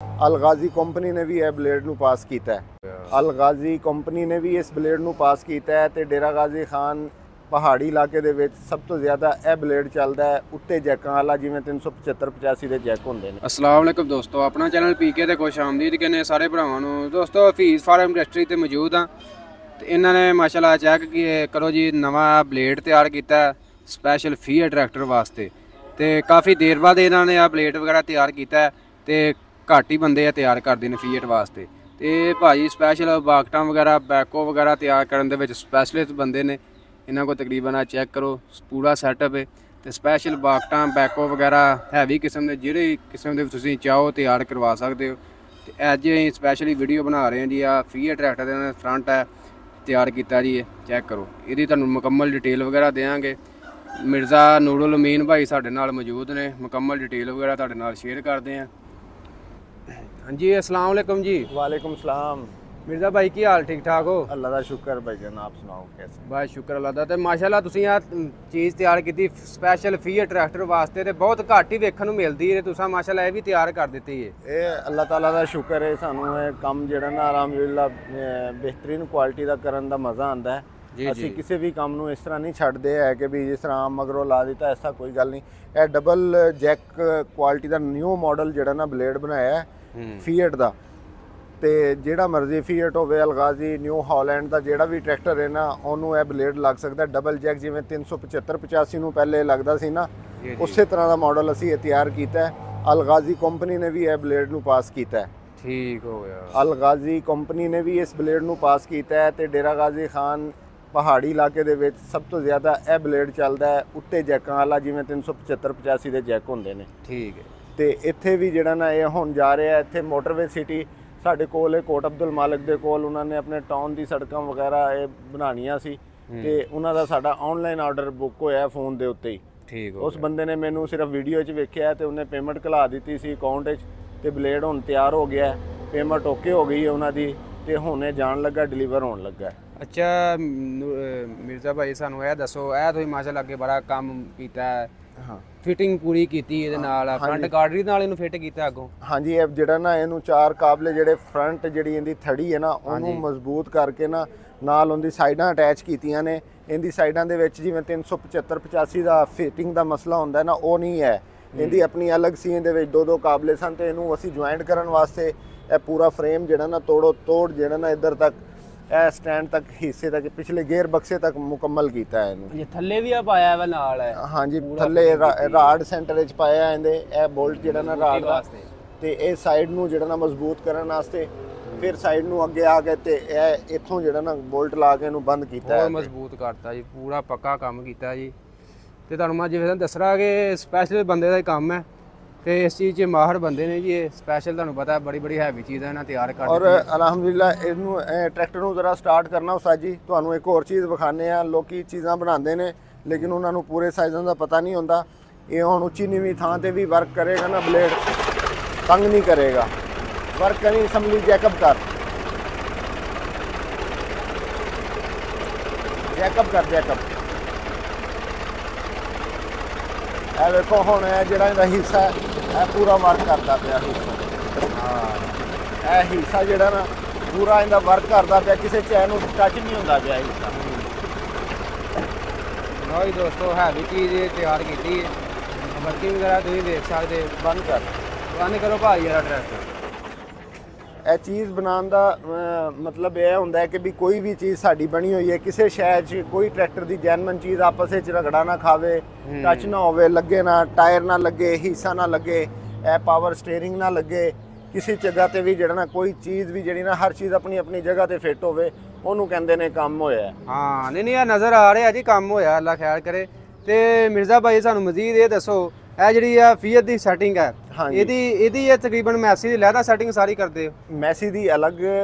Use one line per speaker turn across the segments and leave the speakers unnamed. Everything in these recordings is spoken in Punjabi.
अलगाजी कंपनी ने भी यह ब्लेड ਨੂੰ ਪਾਸ ਕੀਤਾ ਹੈ। अलगाजी कंपनी ने भी इस ब्लेड ਨੂੰ ਪਾਸ ਕੀਤਾ ਹੈ ਤੇ ਡੇਰਾ ਗਾਜ਼ੀ ਖਾਨ ਪਹਾੜੀ ਇਲਾਕੇ ਦੇ ਵਿੱਚ ਸਭ ਤੋਂ ਜ਼ਿਆਦਾ ਇਹ ਬਲੇਡ ਚੱਲਦਾ ਹੈ ਉੱਤੇ ਜੈਕਾਂ ਵਾਲਾ, ਜਿਵੇਂ 375 85 ਦੇ ਜੈਕ ਹੁੰਦੇ ਨੇ।
अस्सलाम वालेकुम दोस्तों, अपना चैनल पीके ਤੇ ਖੁਸ਼ ਆਮਦੀਦ ਕਹਿੰਦੇ ਸਾਰੇ ਭਰਾਵਾਂ ਨੂੰ। ਦੋਸਤੋ ਹਫੀਜ਼ ਫਾਰਮ ਇੰਡਸਟਰੀ ਤੇ ਮੌਜੂਦ ਆ ਤੇ ਇਹਨਾਂ ਨੇ ਮਾਸ਼ਾਅੱਲਾ ਚੈੱਕ ਕਰੋ ਜੀ, ਨਵਾਂ ਬਲੇਡ ਤਿਆਰ ਕੀਤਾ ਸਪੈਸ਼ਲ ਫੀਅਰ ਟਰੈਕਟਰ ਵਾਸਤੇ ਤੇ ਕਾਫੀ ਦੇਰ ਬਾਅਦ ਇਹਨਾਂ ਨੇ ਆ ਬਲੇਡ ਵਗੈਰਾ ਤਿਆਰ ਕੀਤਾ ਤੇ ਘੱਟ ਹੀ ਬੰਦੇ ਆ ਤਿਆਰ ਕਰਦੇ ਨੇ ਫੀਅਰ ਵਾਸਤੇ। ਤੇ ਭਾਜੀ ਸਪੈਸ਼ਲ ਬਾਕਟਾਂ ਵਗੈਰਾ ਬੈਕੋ ਵਗੈਰਾ ਤਿਆਰ ਕਰਨ ਦੇ ਵਿੱਚ ਸਪੈਸ਼ਲਿਸਟ ਬੰਦੇ ਨੇ। ਇਹਨਾਂ ਕੋਲ ਤਕਰੀਬਨ ਆ ਚੈੱਕ ਕਰੋ ਪੂਰਾ ਸੈਟਅਪ ਹੈ ਤੇ ਸਪੈਸ਼ਲ ਬਾਕਟਾਂ ਬੈਕੋ ਵਗੈਰਾ ਹੈਵੀ ਕਿਸਮ ਦੇ ਜਿਹੜੇ ਕਿਸਮ ਦੇ ਤੁਸੀਂ ਚਾਹੋ ਤਿਆਰ ਕਰਵਾ ਸਕਦੇ ਹੋ। ਤੇ ਅੱਜ ਅਸੀਂ ਸਪੈਸ਼ਲੀ ਵੀਡੀਓ ਬਣਾ ਰਹੇ ਹਾਂ ਜੀ। ਆ ਫੀਅਰ ਟਰੈਕਟਰ ਦੇ ਫਰੰਟ ਹੈ ਤਿਆਰ ਕੀਤਾ ਜੀ, ਇਹ ਚੈੱਕ ਕਰੋ। ਇਹਦੀ ਤੁਹਾਨੂੰ ਮੁਕੰਮਲ ਡਿਟੇਲ ਵਗੈਰਾ ਦੇਵਾਂਗੇ। ਮਿਰਜ਼ਾ ਨੂਰੁਲ ਅਮੀਨ ਭਾਈ ਸਾਡੇ ਨਾਲ ਮੌਜੂਦ ਨੇ, ਮੁਕੰਮਲ ਡਿਟੇਲ ਵਗੈਰਾ ਤੁਹਾਡੇ ਨਾਲ ਸ਼ੇਅਰ ਕਰਦੇ ਹਾਂ। ਹਾਂਜੀ अस्सलाम वालेकुम जी।
वालेकुम सलाम।
मिर्ज़ा भाई की हाल ठीक ठाक हो?
अल्लाह का शुक्र भाईजान, आप सुनाओ कैसे?
बस शुक्र अल्लाह दा। ते माशाल्लाह तुसीं आ चीज़ तैयार की स्पैशल फीयर ट्रैक्टर वास्ते ते बहुत घट ही देखने को मिलती है। तुसां माशाल्लाह ये भी तैयार कर दी है।
ये अल्लाह ताला का शुक्र है, सानू ये काम जिहड़ा ना अलहमदुलिल्लाह बेहतरीन क्वालिटी का करन दा मज़ा आंदा है। ਅਸੀਂ ਕਿਸੇ ਵੀ ਕੰਮ ਨੂੰ ਇਸ ਤਰ੍ਹਾਂ ਨਹੀਂ ਛੱਡਦੇ ਹੈ ਕਿ ਵੀ ਜਿਸ ਤਰ੍ਹਾਂ ਮਗਰੋਂ ਲਾ ਦਿੱਤਾ, ਐਸਾ ਕੋਈ ਗੱਲ ਨਹੀਂ। ਇਹ ਡਬਲ ਜੈਕ ਕੁਆਲਿਟੀ ਦਾ ਨਿਊ ਮਾਡਲ ਜਿਹੜਾ ਨਾ ਬਲੇਡ ਬਣਾਇਆ ਫੀਅਟ ਦਾ, ਤੇ ਜਿਹੜਾ ਮਰਜ਼ੀ ਫੀਅਟ ਹੋਵੇ, ਅਲਗਾਜ਼ੀ, ਨਿਊ ਹਾਲੈਂਡ ਦਾ ਜਿਹੜਾ ਵੀ ਟਰੈਕਟਰ ਹੈ ਨਾ, ਉਹਨੂੰ ਇਹ ਬਲੇਡ ਲੱਗ ਸਕਦਾ ਡਬਲ ਜੈਕ। ਜਿਵੇਂ 375 85 ਨੂੰ ਪਹਿਲੇ ਲੱਗਦਾ ਸੀ ਨਾ, ਉਸੇ ਤਰ੍ਹਾਂ ਦਾ ਮਾਡਲ ਅਸੀਂ ਇਹ ਤਿਆਰ ਕੀਤਾ ਹੈ। ਅਲਗਾਜ਼ੀ ਕੰਪਨੀ ਨੇ ਵੀ ਇਹ ਬਲੇਡ ਨੂੰ ਪਾਸ ਕੀਤਾ ਹੈ।
ਠੀਕ ਹੋ ਗਿਆ।
ਅਲਗਾਜ਼ੀ ਕੰਪਨੀ ਨੇ ਵੀ ਇਸ ਬਲੇਡ ਨੂੰ ਪਾਸ ਕੀਤਾ ਹੈ ਤੇ ਡੇਰਾ ਗਾਜ਼ੀ ਖਾਨ ਪਹਾੜੀ ਇਲਾਕੇ ਦੇ ਵਿੱਚ ਸਭ ਤੋਂ ਜ਼ਿਆਦਾ ਇਹ ਬਲੇਡ ਚੱਲਦਾ ਹੈ ਉੱਤੇ ਜੈਕਾਂ ਵਾਲਾ, ਜਿਵੇਂ 375 85 ਦੇ ਜੈਕ ਹੁੰਦੇ ਨੇ।
ਠੀਕ ਹੈ। ਤੇ
ਇੱਥੇ ਵੀ ਜਿਹੜਾ ਨਾ ਇਹ ਹੁਣ ਜਾ ਰਿਹਾ, ਇੱਥੇ ਮੋਟਰਵੇ ਸਿਟੀ ਸਾਡੇ ਕੋਲ ਹੈ, ਕੋਟ ਅਬਦੁਲ ਮਾਲਿਕ ਦੇ ਕੋਲ। ਉਹਨਾਂ ਨੇ ਆਪਣੇ ਟਾਊਨ ਦੀ ਸੜਕਾਂ ਵਗੈਰਾ ਇਹ ਬਣਾਉਣੀਆਂ ਸੀ ਤੇ ਉਹਨਾਂ ਦਾ ਸਾਡਾ ਆਨਲਾਈਨ ਆਰਡਰ ਬੁੱਕ ਹੋਇਆ ਫੋਨ ਦੇ ਉੱਤੇ ਹੀ।
ਠੀਕ ਹੋ।
ਉਸ ਬੰਦੇ ਨੇ ਮੈਨੂੰ ਸਿਰਫ ਵੀਡੀਓ 'ਚ ਵੇਖਿਆ ਤੇ ਉਹਨੇ ਪੇਮੈਂਟ ਘਲਾ ਦਿੱਤੀ ਸੀ ਅਕਾਊਂਟ 'ਚ ਤੇ ਬਲੇਡ ਹੁਣ ਤਿਆਰ ਹੋ ਗਿਆ, ਪੇਮੈਂਟ ਓਕੇ ਹੋ ਗਈ ਹੈ ਉਹਨਾਂ ਦੀ ਤੇ ਹੁਣ ਇਹ ਜਾਣ ਲੱਗਾ, ਡਿਲੀਵਰ ਹੋਣ ਲੱਗਾ।
ਅੱਛਾ ਮਿਰਜ਼ਾ ਭਾਈ ਸਾਨੂੰ ਇਹ ਦੱਸੋ, ਇਹ ਤੁਸੀਂ ਮਾਸ਼ਾਅੱਲਾ ਅੱਗੇ ਬੜਾ ਕੰਮ ਕੀਤਾ ਹੈ। ਹਾਂ, ਫਿਟਿੰਗ ਪੂਰੀ ਕੀਤੀ ਇਹਦੇ ਨਾਲ, ਫਰੰਟ ਗਾਰਡਰੀ ਨਾਲ ਇਹਨੂੰ ਫਿੱਟ ਕੀਤਾ ਅੱਗੋਂ। ਹਾਂਜੀ,
ਇਹ ਜਿਹੜਾ ਨਾ ਇਹਨੂੰ ਚਾਰ ਕਾਬਲੇ ਜਿਹੜੇ ਫਰੰਟ ਜਿਹੜੀ ਇਹਦੀ ਥੜੀ ਹੈ ਨਾ, ਉਹਨੂੰ ਮਜ਼ਬੂਤ ਕਰਕੇ ਨਾ ਨਾਲ ਉਹਦੀ ਸਾਈਡਾਂ ਅਟੈਚ ਕੀਤੀਆਂ ਨੇ। ਇਹਦੀ ਸਾਈਡਾਂ ਦੇ ਵਿੱਚ ਜਿਵੇਂ 375 85 ਦਾ ਫਿਟਿੰਗ ਦਾ ਮਸਲਾ ਹੁੰਦਾ ਨਾ, ਉਹ ਨਹੀਂ ਹੈ। ਇਹਦੀ ਆਪਣੀ ਅਲੱਗ ਸੀ, ਇਹਦੇ ਵਿੱਚ ਦੋ ਕਾਬਲੇ ਸਨ ਤੇ ਇਹਨੂੰ ਅਸੀਂ ਜੁਆਇੰਟ ਕਰਨ ਵਾਸਤੇ ਇਹ ਪੂਰਾ ਫਰੇਮ ਜਿਹੜਾ ਨਾ ਤੋੜ ਜਿਹੜਾ ਨਾ ਇੱਧਰ ਤੱਕ ਇਹ ਸਟੈਂਡ ਤੱਕ ਹਿੱਸੇ ਤੱਕ ਪਿਛਲੇ ਗੇਅਰ ਬਕਸੇ ਤੱਕ ਮੁਕੰਮਲ ਕੀਤਾ ਹੈ ਇਹਨੂੰ।
ਇਹ ਥੱਲੇ ਵੀ ਆ ਪਾਇਆ ਹੈ ਨਾਲ ਹੈ।
ਹਾਂਜੀ, ਥੱਲੇ ਰਾਡ ਸੈਂਟਰ ਵਿੱਚ ਪਾਇਆ ਇਹਦੇ। ਇਹ ਬੋਲਟ ਜਿਹੜਾ ਨਾ ਰਾਡ ਵਾਸਤੇ ਤੇ ਇਹ ਸਾਈਡ ਨੂੰ ਜਿਹੜਾ ਨਾ ਮਜ਼ਬੂਤ ਕਰਨ ਵਾਸਤੇ, ਫਿਰ ਸਾਈਡ ਨੂੰ ਅੱਗੇ ਆ ਕੇ ਤੇ ਇਹ ਇੱਥੋਂ ਜਿਹੜਾ ਨਾ ਬੋਲਟ ਲਾ ਕੇ ਇਹਨੂੰ ਬੰਦ ਕੀਤਾ ਹੈ,
ਮਜ਼ਬੂਤ ਕਰਤਾ ਜੀ। ਪੂਰਾ ਪੱਕਾ ਕੰਮ ਕੀਤਾ ਜੀ। ਤੇ ਤੁਹਾਨੂੰ ਮੈਂ ਜਿਵੇਂ ਦੱਸਣਾ ਕਿ ਸਪੈਸ਼ਲ ਬੰਦੇ ਦਾ ਹੀ ਕੰਮ ਹੈ ਤੇ ਇਸ ਚੀਜ਼ 'ਚ ਮਾਹਰ ਬੰਦੇ ਨੇ ਜੀ। ਇਹ ਸਪੈਸ਼ਲ ਤੁਹਾਨੂੰ ਪਤਾ ਬੜੀ ਹੈਵੀ ਚੀਜ਼ਾਂ ਇਹਨਾਂ ਤਿਆਰ ਕਰਦੇ
ਔਰ ਅਲਹਮਦੁਲਿਲਾ ਇਹਨੂੰ ਟਰੈਕਟਰ ਨੂੰ ਜ਼ਰਾ ਸਟਾਰਟ ਕਰਨਾ ਉਸਤਾਦ ਜੀ। ਤੁਹਾਨੂੰ ਇੱਕ ਹੋਰ ਚੀਜ਼ ਵਿਖਾਉਂਦੇ ਆ। ਲੋਕੀ ਚੀਜ਼ਾਂ ਬਣਾਉਂਦੇ ਨੇ ਲੇਕਿਨ ਉਹਨਾਂ ਨੂੰ ਪੂਰੇ ਸਾਈਜ਼ਾਂ ਦਾ ਪਤਾ ਨਹੀਂ ਹੁੰਦਾ। ਇਹ ਹੁਣ ਉੱਚੀ ਨੀਵੀਂ ਥਾਂ ਤੇ ਵੀ ਵਰਕ ਕਰੇਗਾ ਨਾ, ਬਲੇਡ ਤੰਗ ਨਹੀਂ ਕਰੇਗਾ। ਵਰਕ ਕਰੀ ਅਸੈਂਬਲੀ ਜੈਕਅਪ ਕਰ ਇਹ ਵੇਖੋ ਹੁਣ ਇਹ ਜਿਹੜਾ ਇਹਦਾ ਹਿੱਸਾ ਇਹ ਪੂਰਾ ਵਰਕ ਕਰਦਾ ਪਿਆ ਹਿੱਸਾ। ਹਾਂ, ਇਹ ਹਿੱਸਾ ਜਿਹੜਾ ਨਾ ਪੂਰਾ ਇਹਦਾ ਵਰਕ ਕਰਦਾ ਪਿਆ, ਕਿਸੇ ਚੈਨ ਨੂੰ ਟੱਚ ਨਹੀਂ ਹੁੰਦਾ ਪਿਆ ਹਿੱਸਾ।
ਲਓ ਜੀ ਦੋਸਤੋ, ਹੈਵੀ ਚੀਜ਼ ਤਿਆਰ ਕੀਤੀ ਹੈ। ਵਰਕਿੰਗ ਵਗੈਰਾ ਤੁਸੀਂ ਦੇਖ ਸਕਦੇ। ਬੰਦ ਕਰੋ ਭਾਈ ਯਾਰ ਟਰੈਕਟਰ।
ਇਹ ਚੀਜ਼ ਬਣਾਉਣ ਦਾ ਮਤਲਬ ਇਹ ਹੁੰਦਾ ਹੈ ਕਿ ਵੀ ਕੋਈ ਵੀ ਚੀਜ਼ ਸਾਡੀ ਬਣੀ ਹੋਈ ਹੈ, ਕਿਸੇ ਸ਼ਹਿਰ 'ਚ ਕੋਈ ਟਰੈਕਟਰ ਦੀ ਜੈਨੂਇਨ ਚੀਜ਼ ਆਪਸ ਵਿੱਚ ਰਗੜਾ ਨਾ ਖਾਵੇ, ਟੱਚ ਨਾ ਹੋਵੇ, ਲੱਗੇ ਨਾ, ਟਾਇਰ ਨਾ ਲੱਗੇ, ਹਿੱਸਾ ਨਾ ਲੱਗੇ, ਇਹ ਪਾਵਰ ਸਟੀਅਰਿੰਗ ਨਾ ਲੱਗੇ, ਕਿਸੇ ਜਗ੍ਹਾ ਤੇ ਵੀ ਜਿਹੜਾ ਨਾ ਕੋਈ ਚੀਜ਼ ਵੀ ਜਿਹੜੀ ਨਾ ਹਰ ਚੀਜ਼ ਆਪਣੀ ਆਪਣੀ ਜਗ੍ਹਾ ਤੇ ਫਿੱਟ ਹੋਵੇ, ਉਹਨੂੰ ਕਹਿੰਦੇ ਨੇ ਕੰਮ ਹੋਇਆ। ਹਾਂ,
ਨਹੀਂ ਇਹ ਨਜ਼ਰ ਆ ਰਿਹਾ ਜੀ ਕੰਮ ਹੋਇਆ, ਅੱਲਾ ਖੈਰ ਕਰੇ। ਤੇ ਮਿਰਜ਼ਾ ਭਾਈ ਸਾਨੂੰ ਮਜ਼ੀਦ ਇਹ ਦੱਸੋ, ਇਹ ਜਿਹੜੀ ਆ ਫੀਅਰ ਦੀ ਸੈਟਿੰਗ ਹੈ, ਇਹਦੀ ਇਹ ਤਕਰੀਬਨ ਮੈਸੀ ਦੀ ਲਹਿਦਾ ਸੈਟਿੰਗ ਸਾਰੀ ਕਰਦੇ ਹੋ?
ਮੈਸੀ ਦੀ ਅਲੱਗ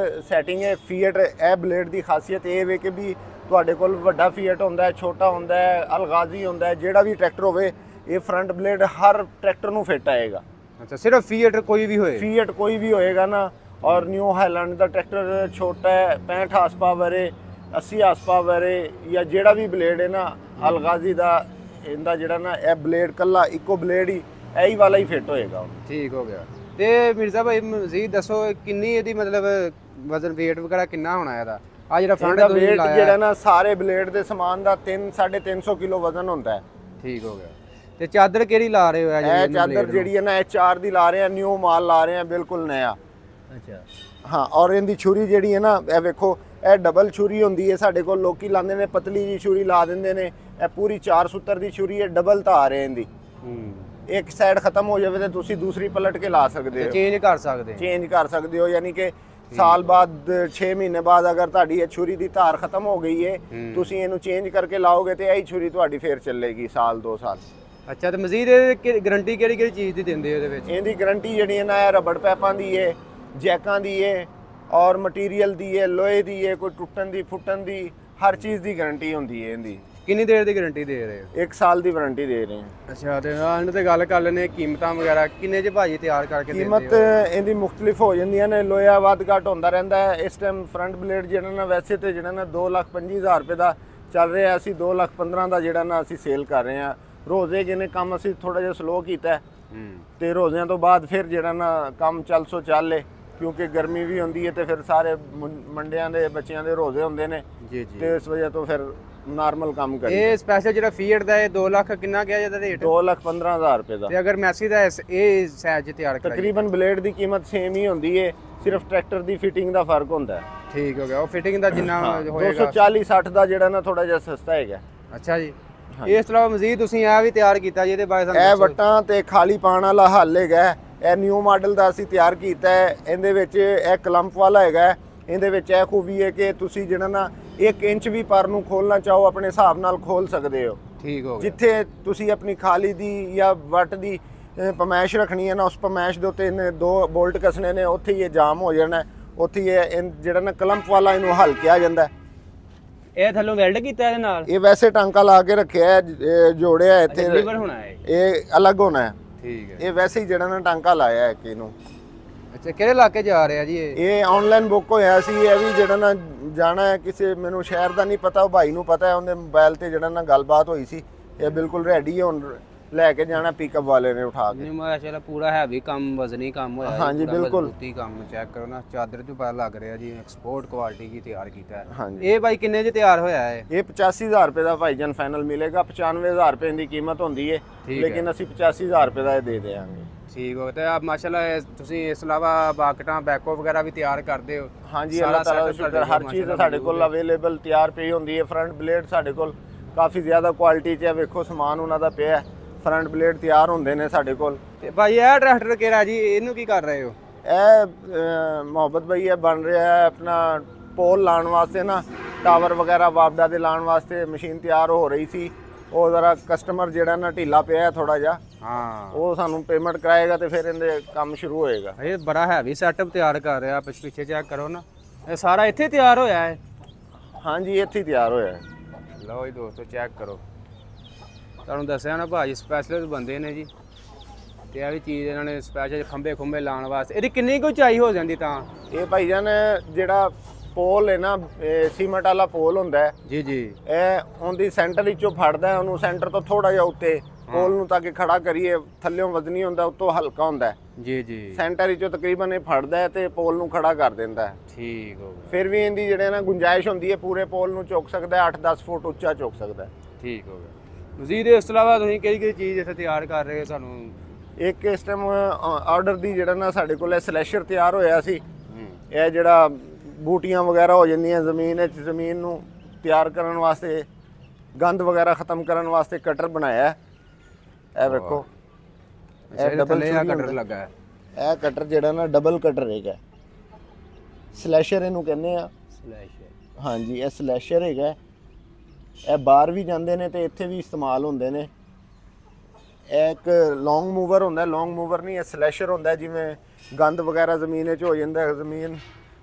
ਸੈਟਿੰਗ ਹੈ। ਫੀਅਟ ਇਹ ਬਲੇਡ ਦੀ ਖਾਸੀਅਤ ਇਹ ਵੇ ਕਿ ਵੀ ਤੁਹਾਡੇ ਕੋਲ ਵੱਡਾ ਫੀਅਟ ਹੁੰਦਾ, ਛੋਟਾ ਹੁੰਦਾ, ਅਲਗਾਜ਼ੀ ਹੁੰਦਾ, ਜਿਹੜਾ ਵੀ ਟਰੈਕਟਰ ਹੋਵੇ, ਇਹ ਫਰੰਟ ਬਲੇਡ ਹਰ ਟਰੈਕਟਰ ਨੂੰ ਫਿੱਟ ਆਏਗਾ।
ਅੱਛਾ, ਸਿਰਫ ਫੀਅਟ ਕੋਈ ਵੀ ਹੋਏ?
ਫੀਅਟ ਕੋਈ ਵੀ ਹੋਏਗਾ ਨਾ। ਔਰ ਨਿਊ ਹਾਲੈਂਡ ਦਾ ਟਰੈਕਟਰ ਛੋਟਾ ਹੈ, 65 ਹਾਰਸ ਪਾਵਰ ਹੈ, 80 ਹਾਰਸ ਪਾਵਰ ਹੈ, ਜਾਂ ਜਿਹੜਾ ਵੀ ਬਲੇਡ ਹੈ ਨਾ ਅਲਗਾਜ਼ੀ ਦਾ, ਇਹਦਾ ਜਿਹੜਾ ਨਾ ਇਹ ਬਲੇਡ ਕੱਲਾ ਇੱਕੋ ਬਲੇਡ ਹੀ ਇਹੀ ਵਾਲਾ ਹੀ ਫਿੱਟ ਹੋਏਗਾ।
ਠੀਕ ਹੋ ਗਿਆ। ਤੇ ਮਿਰਜ਼ਾ ਭਾਈ ਮਜ਼ੀਦ ਦੱਸੋ ਕਿੰਨੀ ਇਹਦੀ ਮਤਲਬ ਵਜ਼ਨ weight ਵਗੈਰਾ ਕਿੰਨਾ ਹੋਣਾ ਇਹਦਾ? ਆ ਜਿਹੜਾ ਫਰੰਟ
ਇਹਦਾ
ਤੁਸੀਂ
weight
ਲਾਇਆ
ਜਿਹੜਾ ਨਾ ਸਾਰੇ ਬਲੇਡ ਦੇ ਸਮਾਨ ਦਾ 3-350 ਕਿਲੋ ਵਜ਼ਨ ਹੁੰਦਾ ਹੈ।
ਠੀਕ ਹੋ ਗਿਆ। ਤੇ ਚਾਦਰ ਕਿਹੜੀ ਲਾ ਰਹੇ ਹੋ ਆ
ਇਹ ਚਾਦਰ ਜਿਹੜੀ ਹੈ ਨਾ HR ਦੀ ਲਾ ਰਹੇ ਆ, ਨਿਊ ਮਾਲ ਲਾ ਰਹੇ ਆ, ਬਿਲਕੁਲ ਨया।
ਅੱਛਾ
ਹਾਂ, ਔਰ ਇਹਦੀ ਛੁਰੀ ਜਿਹੜੀ ਹੈ ਨਾ, ਇਹ ਵੇਖੋ ਇਹ ਡਬਲ ਛੁਰੀ ਹੁੰਦੀ ਹੈ ਸਾਡੇ ਕੋਲ। ਲੋਕੀ ਲਾਉਂਦੇ ਨੇ ਪਤਲੀ ਜੀ ਛੁਰੀ ਲਾ ਦਿੰਦੇ ਨੇ, ਇਹ ਪੂਰੀ 4 ਸੂਤਰ ਦੀ ਛੁਰੀ ਹੈ, ਡਬਲ ਧਾਰ ਹੈ ਇਹਦੀ। ਇੱਕ ਸਾਈਡ ਖਤਮ ਹੋ ਜਾਵੇ ਤੇ ਤੁਸੀਂ ਦੂਸਰੀ ਪਲਟ ਕੇ ਲਾ ਸਕਦੇ ਹੋ,
ਚੇਂਜ ਕਰ ਸਕਦੇ
ਹੋ। ਯਾਨੀ ਕਿ ਸਾਲ ਬਾਅਦ 6 ਮਹੀਨੇ ਬਾਅਦ ਅਗਰ ਤੁਹਾਡੀ ਇਹ ਛੁਰੀ ਦੀ ਧਾਰ ਖਤਮ ਹੋ ਗਈ ਹੈ, ਤੁਸੀਂ ਇਹਨੂੰ ਚੇਂਜ ਕਰਕੇ ਲਾਓਗੇ ਤੇ ਇਹੀ ਛੁਰੀ ਤੁਹਾਡੀ ਫੇਰ ਚੱਲੇਗੀ ਸਾਲ 2 ਸਾਲ।
ਅੱਛਾ, ਤੇ ਮਜ਼ੀਦ ਇਹ ਗਾਰੰਟੀ ਕਿਹੜੀ ਚੀਜ਼ ਦੀ ਦਿੰਦੇ ਹੋ ਇਹਦੇ ਵਿੱਚ?
ਇਹਦੀ ਗਾਰੰਟੀ ਜਿਹੜੀ ਹੈ ਨਾ, ਇਹ ਰਬੜ ਪੈਪਾਂ ਦੀ ਹੈ, ਜੈਕਾਂ ਦੀ ਹੈ, ਔਰ ਮਟੀਰੀਅਲ ਦੀ ਹੈ, ਲੋਹੇ ਦੀ ਹੈ, ਕੋਈ ਟੁੱਟਣ ਦੀ ਫੁੱਟਣ ਦੀ ਹਰ ਚੀਜ਼ ਦੀ ਗਾਰੰਟੀ ਹੁੰਦੀ ਹੈ ਇਹਦੀ।
ਕਿੰਨੀ ਦੇਰ ਦੀ ਗਾਰੰਟੀ ਦੇ ਰਹੇ ਹੋ?
1 ਸਾਲ ਦੀ ਵਾਰੰਟੀ ਦੇ ਰਹੇ ਹਾਂ।
ਅੱਛਾ, ਤੇ ਇਹਨਾਂ ਤੇ ਗੱਲ ਕਰ ਲੈਨੇ ਕੀਮਤਾਂ ਵਗੈਰਾ ਕਿੰਨੇ ਚ ਭਾਜੀ ਤਿਆਰ ਕਰਕੇ ਦਿੰਦੇ ਹੋ?
ਕੀਮਤ ਇਹਦੀ ਮੁxtਲਿਫ ਹੋ ਜਾਂਦੀਆਂ ਨੇ, ਲੋਹਾ ਵੱਧ ਘੱਟ ਹੁੰਦਾ ਰਹਿੰਦਾ ਹੈ। ਇਸ ਟਾਈਮ ਫਰੰਟ ਬਲੇਡ ਜਿਹੜਾ ਨਾ ਵੈਸੇ ਤੇ ਜਿਹੜਾ ਨਾ 2,25,000 ਰੁਪਏ ਦਾ ਚੱਲ ਰਿਹਾ, ਅਸੀਂ 2,15,000 ਦਾ ਜਿਹੜਾ ਨਾ ਅਸੀਂ ਸੇਲ ਕਰ ਰਹੇ ਹਾਂ। ਰੋਜ਼ੇ ਜਿਹਨੇ ਕੰਮ ਅਸੀਂ ਥੋੜਾ ਜਿਹਾ ਸਲੋ ਕੀਤਾ ਤੇ ਰੋਜ਼ਿਆਂ ਤੋਂ ਬਾਅਦ ਫਿਰ ਜਿਹੜਾ ਨਾ ਕੰਮ ਚੱਲੇ, ਕਿਉਂਕਿ ਗਰਮੀ ਵੀ ਹੁੰਦੀ ਹੈ ਤੇ ਫਿਰ ਸਾਰੇ ਮੰਡਿਆਂ ਦੇ ਬੱਚਿਆਂ ਦੇ ਰੋਜ਼ੇ ਹੁੰਦੇ ਨੇ ਤੇ ਇਸ ਵਜ੍ਹਾ ਤੋਂ ਫਿਰ ਨਾਰਮਲ ਕੰਮ ਕਰੀ।
ਇਹ ਸਪੈਸ਼ਲ ਜਿਹੜਾ ਫੀਟ ਦਾ ਇਹ 2 ਲੱਖ ਕਿੰਨਾ ਗਿਆ ਜਿਹਦਾ ਰੇਟ?
2,15,000 ਰੁਪਏ ਦਾ।
ਤੇ ਅਗਰ ਮੈਸੀ ਦਾ ਇਹ ਸਾਈਜ਼ ਤਿਆਰ ਕਰਾਈਏ
ਤਕਰੀਬਨ ਬਲੇਡ ਦੀ ਕੀਮਤ ਸੇਮ ਹੀ ਹੁੰਦੀ ਹੈ, ਸਿਰਫ ਟਰੈਕਟਰ ਦੀ ਫਿਟਿੰਗ ਦਾ ਫਰਕ ਹੁੰਦਾ ਹੈ।
ਠੀਕ ਹੋ ਗਿਆ। ਉਹ ਫਿਟਿੰਗ ਦਾ ਜਿੰਨਾ ਹੋਏਗਾ
240-60 ਦਾ ਜਿਹੜਾ ਨਾ ਥੋੜਾ ਜਿਹਾ ਸਸਤਾ ਹੈਗਾ।
ਅੱਛਾ ਜੀ। ਇਸ ਤੋਂ ਇਲਾਵਾ ਮਜ਼ੀਦ ਤੁਸੀਂ ਇਹ ਵੀ ਤਿਆਰ ਕੀਤਾ ਜਿਹਦੇ ਬਾਰੇ ਸਾਨੂੰ
ਇਹ ਵੱਟਾਂ ਤੇ ਖਾਲੀ ਪਾਣ ਵਾਲਾ ਹੱਲ ਹੈਗਾ। ਇਹ ਨਿਊ ਮਾਡਲ ਦਾ ਅਸੀਂ ਤਿਆਰ ਕੀਤਾ ਹੈ। ਇਹਦੇ ਵਿੱਚ ਇਹ ਕਲੰਪ ਵਾਲਾ ਹੈਗਾ। ਇਹਦੇ ਵਿੱਚ ਇਹ ਖੂਬੀ ਹੈ ਕਿ ਤੁਸੀਂ ਜਿਹੜਾ ਨਾ 1 ਇੰਚ ਵੀ ਪਰ ਨੂੰ ਖੋਲਣਾ ਚਾਹੋ ਆਪਣੇ ਹਿਸਾਬ ਨਾਲ ਖੋਲ ਸਕਦੇ ਹੋ।
ਠੀਕ ਹੋ ਗਿਆ।
ਜਿੱਥੇ ਤੁਸੀਂ ਆਪਣੀ ਖਾਲੀ ਦੀ ਜਾਂ ਵੱਟ ਦੀ ਪਮੈਸ਼ ਰੱਖਣੀ ਹੈ ਨਾ, ਉਸ ਪਮੈਸ਼ ਦੇ ਉੱਤੇ ਇਹਨੇ 2 ਬੋਲਟ ਕੱਸਣੇ ਨੇ, ਉੱਥੇ ਹੀ ਇਹ ਜਾਮ ਹੋ ਜਾਣਾ। ਉੱਥੇ ਇਹ ਜਿਹੜਾ ਨਾ ਕਲੰਪ ਵਾਲਾ ਇਹਨੂੰ ਹੱਲ ਕਿਹਾ ਜਾਂਦਾ।
ਇਹ ਥੱਲੋਂ ਵੈਲਡ ਕੀਤਾ ਇਹਦੇ ਨਾਲ?
ਇਹ ਵੈਸੇ ਟਾਂਕਾ ਲਾ ਕੇ ਰੱਖਿਆ ਹੈ, ਜੋੜਿਆ ਇੱਥੇ।
ਲੀਵਰ ਹੋਣਾ ਹੈ
ਇਹ ਅਲੱਗ ਹੋਣਾ ਹੈ।
ਠੀਕ ਹੈ।
ਇਹ ਵੈਸੇ ਹੀ ਜਿਹੜਾ ਨਾ ਟਾਂਕਾ ਲਾਇਆ ਹੈ ਕਿ ਇਹਨੂੰ।
ਅੱਛਾ, ਕਿਹੜੇ ਇਲਾਕੇ ਜਾ ਰਿਹਾ ਜੀ
ਇਹ ਆਨਲਾਈਨ ਬੁੱਕ ਹੋਇਆ ਸੀ। ਇਹ ਵੀ ਜਿਹੜਾ ਨਾ ਜਾਣਾ ਹੈ ਕਿਸੇ, ਮੈਨੂੰ ਸ਼ਹਿਰ ਦਾ ਨਹੀਂ ਪਤਾ, ਉਹ ਭਾਈ ਨੂੰ ਪਤਾ ਹੈ, ਉਹਦੇ ਮੋਬਾਈਲ ਤੇ ਜਿਹੜਾ ਨਾ ਗੱਲਬਾਤ ਹੋਈ ਸੀ। ਇਹ ਬਿਲਕੁਲ ਰੈਡੀ ਹੁਣ ਲੈ ਕੇ ਜਾਣਾ ਪਿਕਅਪ ਵਾਲੇ ਨੇ ਉਠਾ ਕੇ।
ਮਾਸ਼ਾਅੱਲਾ ਪੂਰਾ ਹੈਵੀ ਕੰਮ, ਵਜ਼ਨੀ ਕੰਮ ਹੋਇਆ।
ਹਾਂਜੀ ਬਿਲਕੁਲ
ਮਜ਼ਬੂਤੀ ਕੰਮ ਚੈੱਕ ਕਰੋ ਨਾ, ਚਾਦਰ ਤੋਂ ਪਤਾ ਲੱਗ ਰਿਹਾ ਜੀ ਐਕਸਪੋਰਟ ਕੁਆਲਿਟੀ ਕੀ ਤਿਆਰ ਕੀਤਾ ਹੈ।
ਹਾਂਜੀ।
ਇਹ ਬਾਈ ਕਿੰਨੇ 'ਚ ਤਿਆਰ ਹੋਇਆ ਹੈ?
ਇਹ 85,000 ਰੁਪਏ ਦਾ ਭਾਈਜਾਨ ਫਾਈਨਲ ਮਿਲੇਗਾ। 95,000 ਰੁਪਏ ਦੀ ਕੀਮਤ ਹੁੰਦੀ ਹੈ, ਲੇਕਿਨ ਅਸੀਂ 85,000 ਰੁਪਏ ਦਾ ਇਹ ਦੇ ਦੇਵਾਂਗੇ।
ਠੀਕ ਹੋ। ਤੇ ਆਪ ਮਾਸ਼ਾਅੱਲਾ ਤੁਸੀਂ ਇਸ ਇਲਾਵਾ ਬਾਕਟਾਂ ਬੈਕੋ ਵਗੈਰਾ ਵੀ ਤਿਆਰ ਕਰਦੇ ਹੋ?
ਹਾਂਜੀ, ਅੱਲਾਹ ਤਾਲਾ ਦਾ ਸ਼ੁਕਰ, ਹਰ ਚੀਜ਼ ਸਾਡੇ ਕੋਲ ਅਵੇਲੇਬਲ ਤਿਆਰ ਪਈ ਹੁੰਦੀ ਹੈ। ਫਰੰਟ ਬਲੇਡ ਸਾਡੇ ਕੋਲ ਕਾਫੀ ਜ਼ਿਆਦਾ ਕੁਆਲਿਟੀ 'ਚ ਹੈ। ਵੇਖੋ ਸਮਾਨ ਉਹਨਾਂ ਦਾ ਪਿਆ, ਫਰੰਟ ਬਲੇਡ ਤਿਆਰ ਹੁੰਦੇ ਨੇ ਸਾਡੇ ਕੋਲ।
ਤੇ ਭਾਈ ਇਹ ਟਰੈਕਟਰ ਕਿਹੜਾ ਜੀ, ਇਹਨੂੰ ਕੀ ਕਰ ਰਹੇ ਹੋ?
ਇਹ ਮੁਹੱਬਤ ਭਾਈ ਇਹ ਬਣ ਰਿਹਾ ਹੈ ਆਪਣਾ ਪੋਲ ਲਾਉਣ ਵਾਸਤੇ ਨਾ, ਟਾਵਰ ਵਗੈਰਾ ਵਾਪਡਾ ਦੇ ਲਾਉਣ ਵਾਸਤੇ ਮਸ਼ੀਨ ਤਿਆਰ ਹੋ ਰਹੀ ਸੀ। ਉਹ ਜ਼ਰਾ ਕਸਟਮਰ ਜਿਹੜਾ ਨਾ ਢੀਲਾ ਪਿਆ ਥੋੜਾ ਜਿਹਾ,
ਹਾਂ,
ਉਹ ਸਾਨੂੰ ਪੇਮੈਂਟ ਕਰਾਏਗਾ ਤੇ ਫਿਰ ਇਹਦੇ ਕੰਮ ਸ਼ੁਰੂ ਹੋਏਗਾ।
ਇਹ ਬੜਾ ਹੈਵੀ ਸੈਟਅਪ ਤਿਆਰ ਕਰ ਰਿਹਾ। ਪਿੱਛੇ ਚੈੱਕ ਕਰੋ ਨਾ, ਇਹ ਸਾਰਾ ਇੱਥੇ ਤਿਆਰ ਹੋਇਆ ਹੈ?
ਹਾਂਜੀ, ਇੱਥੇ ਤਿਆਰ ਹੋਇਆ ਹੈ।
ਲਓ ਜੀ ਦੋਸਤੋ, ਚੈੱਕ ਕਰੋ। ਤੁਹਾਨੂੰ ਦੱਸਿਆ ਨਾ ਭਾਜੀ ਸਪੈਸ਼ਲਿਸਟ ਬੰਦੇ ਨੇ ਜੀ, ਤੇ ਇਹ ਵੀ ਚੀਜ਼ ਇਹਨਾਂ ਨੇ ਸਪੈਸ਼ਲ ਖੰਭੇ ਲਾਉਣ ਵਾਸਤੇ। ਇਹਦੀ ਕਿੰਨੀ ਕੁ ਉਚਾਈ ਹੋ ਜਾਂਦੀ ਤਾਂ? ਇਹ
ਭਾਈਜਾਨ ਜਿਹੜਾ ਪੋਲ ਹੈ ਨਾ, ਸੀਮੈਂਟ ਵਾਲਾ ਪੋਲ ਹੁੰਦਾ ਹੈ
ਜੀ ਜੀ,
ਇਹ ਉਹਦੀ ਸੈਂਟਰ ਵਿੱਚੋਂ ਫੜਦਾ ਹੈ ਉਹਨੂੰ, ਸੈਂਟਰ ਤੋਂ ਥੋੜਾ ਜਿਹਾ ਉੱਤੇ ਪੋਲ ਨੂੰ ਤਾਂ ਕਿ ਖੜਾ ਕਰੀਏ। ਥੱਲਿਓਂ ਵਜ਼ਨੀ ਹੁੰਦਾ, ਉੱਤੋਂ ਹਲਕਾ ਹੁੰਦਾ ਹੈ
ਜੀ ਜੀ।
ਸੈਂਟਰ ਵਿੱਚੋਂ ਤਕਰੀਬਨ ਇਹ ਫੜਦਾ ਹੈ ਤੇ ਪੋਲ ਨੂੰ ਖੜਾ ਕਰ ਦਿੰਦਾ ਹੈ।
ਠੀਕ ਹੋ ਗਿਆ।
ਫਿਰ ਵੀ ਇਹਦੀ ਜਿਹੜੇ ਨਾ ਗੁੰਜਾਇਸ਼ ਹੁੰਦੀ ਹੈ, ਪੂਰੇ ਪੋਲ ਨੂੰ ਚੁੱਕ ਸਕਦਾ ਹੈ, 8-10 ਫੁੱਟ ਉੱਚਾ ਚੁੱਕ ਸਕਦਾ ਹੈ।
ਠੀਕ ਹੋ ਗਿਆ। ਮਜ਼ੀਦ ਇਸ ਤੋਂ ਇਲਾਵਾ ਤੁਸੀਂ ਕਿਹੜੀ ਚੀਜ਼ ਇੱਥੇ ਤਿਆਰ ਕਰ ਰਹੇ ਹੋ ਸਾਨੂੰ?
ਇੱਕ ਇਸ ਟਾਈਮ ਆਰਡਰ ਦੀ ਜਿਹੜਾ ਨਾ ਸਾਡੇ ਕੋਲ ਸਲੈਸ਼ਰ ਤਿਆਰ ਹੋਇਆ ਸੀ। ਇਹ ਜਿਹੜਾ ਬੂਟੀਆਂ ਵਗੈਰਾ ਹੋ ਜਾਂਦੀਆਂ ਜ਼ਮੀਨ ਵਿੱਚ, ਜ਼ਮੀਨ ਨੂੰ ਤਿਆਰ ਕਰਨ ਵਾਸਤੇ, ਗੰਦ ਵਗੈਰਾ ਖਤਮ ਕਰਨ ਵਾਸਤੇ ਕਟਰ ਬਣਾਇਆ ਹੈ। ਇਹ ਵੇਖੋ,
ਇਹ ਡਬਲ ਕਟਰ ਲੱਗਾ ਹੈ।
ਇਹ ਕਟਰ ਜਿਹੜਾ ਨਾ ਡਬਲ ਕਟਰ ਹੈਗਾ, ਸਲੈਸ਼ਰ ਇਹਨੂੰ ਕਹਿੰਦੇ ਆ।
ਸਲੈਸ਼ਰ,
ਹਾਂਜੀ, ਇਹ ਸਲੈਸ਼ਰ ਹੈਗਾ। ਇਹ ਬਾਹਰ ਵੀ ਜਾਂਦੇ ਨੇ ਤੇ ਇੱਥੇ ਵੀ ਇਸਤੇਮਾਲ ਹੁੰਦੇ ਨੇ। ਇਹ ਇੱਕ ਲੌਂਗ ਮੂਵਰ ਹੁੰਦਾ, ਲੌਂਗ ਮੂਵਰ ਨਹੀਂ, ਇਹ ਸਲੈਸ਼ਰ ਹੁੰਦਾ। ਜਿਵੇਂ ਗੰਦ ਵਗੈਰਾ ਜ਼ਮੀਨ ਵਿੱਚ ਹੋ ਜਾਂਦਾ, ਜ਼ਮੀਨ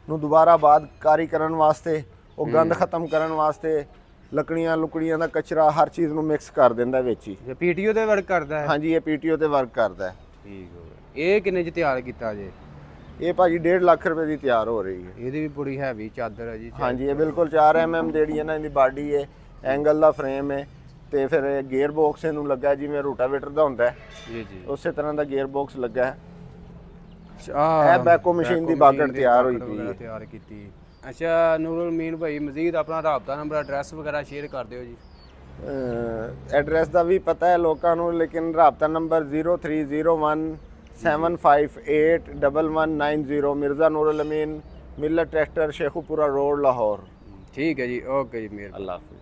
ਨੂੰ ਦੁਬਾਰਾ ਆਬਾਦਕਾਰੀ ਕਰਨ ਵਾਸਤੇ, ਉਹ ਗੰਦ ਖਤਮ ਕਰਨ ਵਾਸਤੇ, ਲੁਕੜੀਆਂ ਦਾ ਕਚਰਾ, ਹਰ ਚੀਜ਼ ਨੂੰ ਮਿਕਸ ਕਰ ਦਿੰਦਾ ਵਿੱਚ ਹੀ।
ਇਹ ਪੀਟੀਓ ਤੇ ਵਰਕ ਕਰਦਾ ਹੈ?
ਹਾਂਜੀ, ਇਹ ਪੀਟੀਓ ਤੇ ਵਰਕ ਕਰਦਾ ਹੈ।
ਠੀਕ ਹੋ ਗਿਆ। ਇਹ ਕਿੰਨੇ 'ਚ ਤਿਆਰ ਕੀਤਾ ਜੇ?
ਇਹ ਭਾਜੀ 1.5 ਲੱਖ ਰੁਪਏ ਦੀ ਤਿਆਰ ਹੋ ਰਹੀ ਹੈ।
ਇਹਦੀ ਵੀ ਬੜੀ ਹੈਵੀ ਚਾਦਰ ਹੈ ਜੀ।
ਹਾਂਜੀ, ਇਹ ਬਿਲਕੁਲ 4 mm ਜਿਹੜੀ ਹੈ ਨਾ ਇਹਦੀ ਬਾਡੀ ਹੈ, ਐਂਗਲ ਦਾ ਫਰੇਮ ਹੈ ਤੇ ਫਿਰ ਇਹ ਗੇਅਰ ਬਾਕਸ ਇਹਨੂੰ ਲੱਗਾ ਜਿਵੇਂ ਰੋਟਾਵੇਟਰ ਦਾ ਹੁੰਦਾ ਹੈ
ਜੀ ਜੀ,
ਉਸੇ ਤਰ੍ਹਾਂ ਦਾ ਗੇਅਰ ਬਾਕਸ ਲੱਗਾ ਹੈ। ਇਹ ਬੈਕੋ ਮਸ਼ੀਨ ਦੀ ਬਾਗੜ ਤਿਆਰ ਹੋਈ ਪਈ ਹੈ।
ਤਿਆਰ ਕੀਤੀ। ਅੱਛਾ ਨੂਰੁਲ ਅਮੀਨ ਭਾਈ, ਮਜ਼ੀਦ ਆਪਣਾ ਰਾਬਤਾ ਨੰਬਰ ਐਡਰੈਸ ਵਗੈਰਾ ਸ਼ੇਅਰ ਕਰ ਦਿਓ ਜੀ।
ਐਡਰੈਸ ਦਾ ਵੀ ਪਤਾ ਹੈ ਲੋਕਾਂ ਨੂੰ, ਲੇਕਿਨ ਰਾਬਤਾ number 030175811190, Mirza Noorul Amin, Millat tractor, Sheikhupura road, Lahore.
ਠੀਕ ਹੈ ਜੀ, ਓਕੇ ਜੀ, ਮਿਹਰਬਾਨੀ।
ਅੱਲਾ ਹਾਫਿਜ਼।